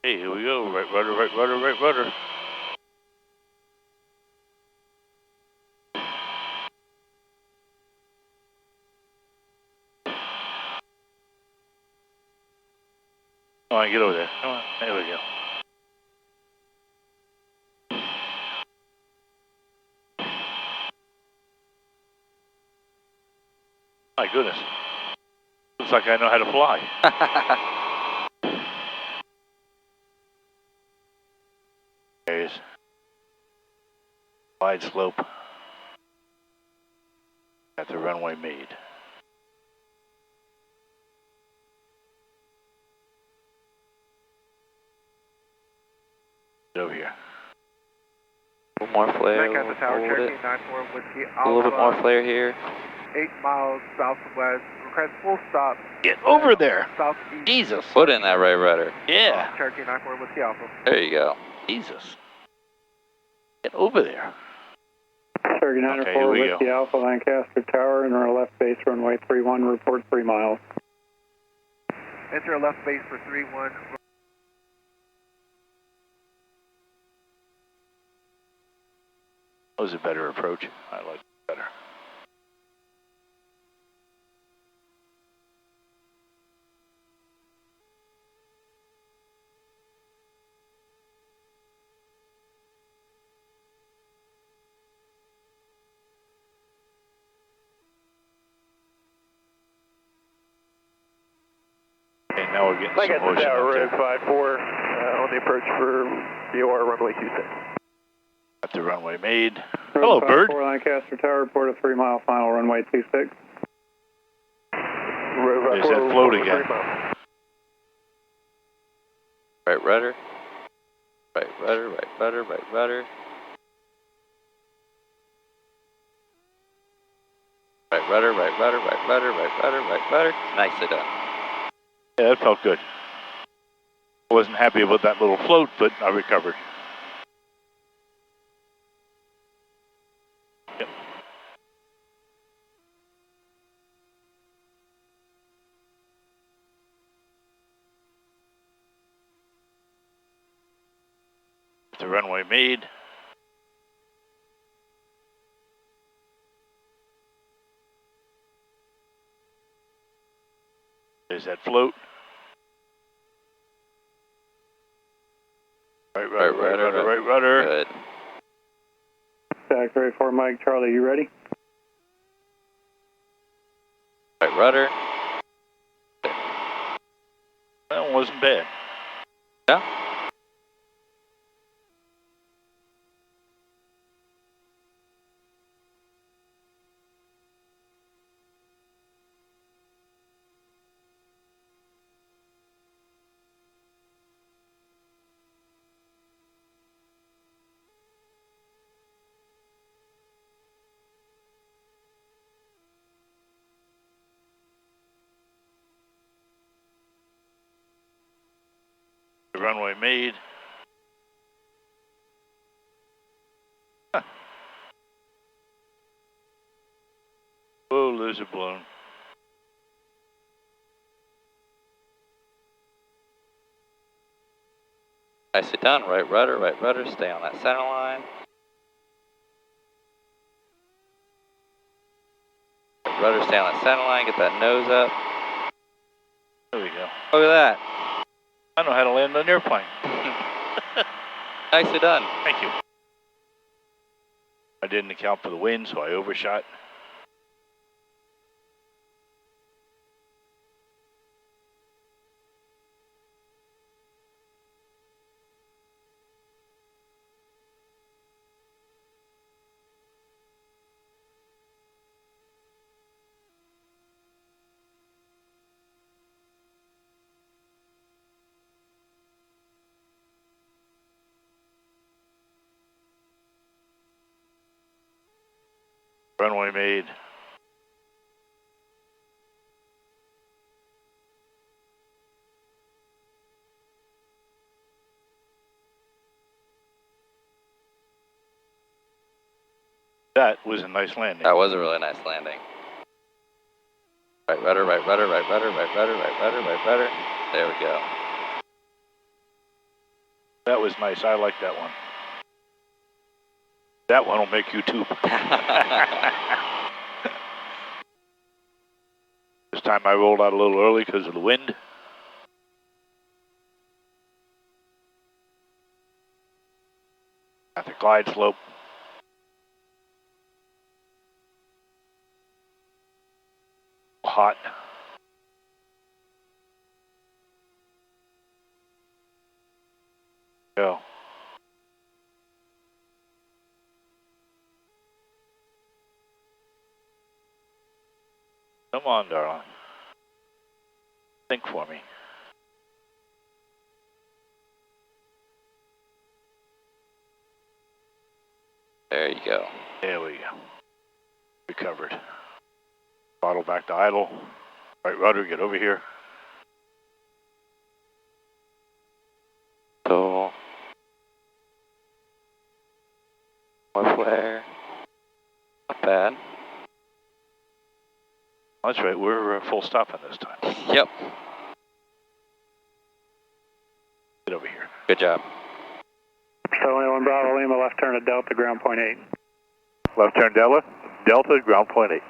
Hey, here we go. Right rudder, right rudder, right rudder. Come on, get over there. Come on. There we go. My goodness. Looks like I know how to fly. There's wide slope. Got the runway made. Over here. A little more flare. Back at the tower, Cherokee 94 Whiskey Alpha. A little bit more flare here. 8 miles southwest. Request full stop. Get over there. Southeast. Jesus. Put in that right rudder. Yeah. Cherokee 94 Whiskey Alpha. There you go. Jesus. Get over there. Cherokee 94 Whiskey go. Alpha, Lancaster Tower, enter left base runway 31, report 3 miles. Enter left base for 31. That was a better approach. I like it better. Okay, now we're getting some motion up there. 54 on the approach for BOR runway 26. Got the runway made. Hello, Bird. Lancaster Tower, report a 3 mile final runway 26. There's that float again. Right rudder. Right rudder, right rudder, right rudder. Right rudder, right rudder, right rudder, right rudder, right rudder. Nicely done. Yeah, that felt good. I wasn't happy about that little float, but I recovered. Yep. The runway made. There's that float. Right rudder, right rudder, right rudder. Good. Factory 4 Mike Charlie, you ready? Right rudder. That one wasn't bad. Yeah. The runway made. Huh. Whoa, lizard balloon. Nicely done. Right rudder, stay on that center line. Right rudder, stay on that center line, get that nose up. There we go. Look at that. I know how to land an airplane. Nicely done. Thank you. I didn't account for the wind, so I overshot. Runway made. That was a nice landing. That was a really nice landing. Right rudder, right rudder, right rudder, right rudder, right rudder, right rudder. There we go. That was nice. I like that one. That one will make you too. This time I rolled out a little early because of the wind. At the glide slope. Hot. Yeah. Come on, darling. Think for me. There you go. There we go. Recovered. Throttle back to idle. Right rudder, get over here. So, more flare. Not bad. That's right, we're full stop on this time. Yep. Get over here. Good job. 71 Bravo Lima, left turn at Delta, ground point 8. Left turn Delta, Delta, ground point 8.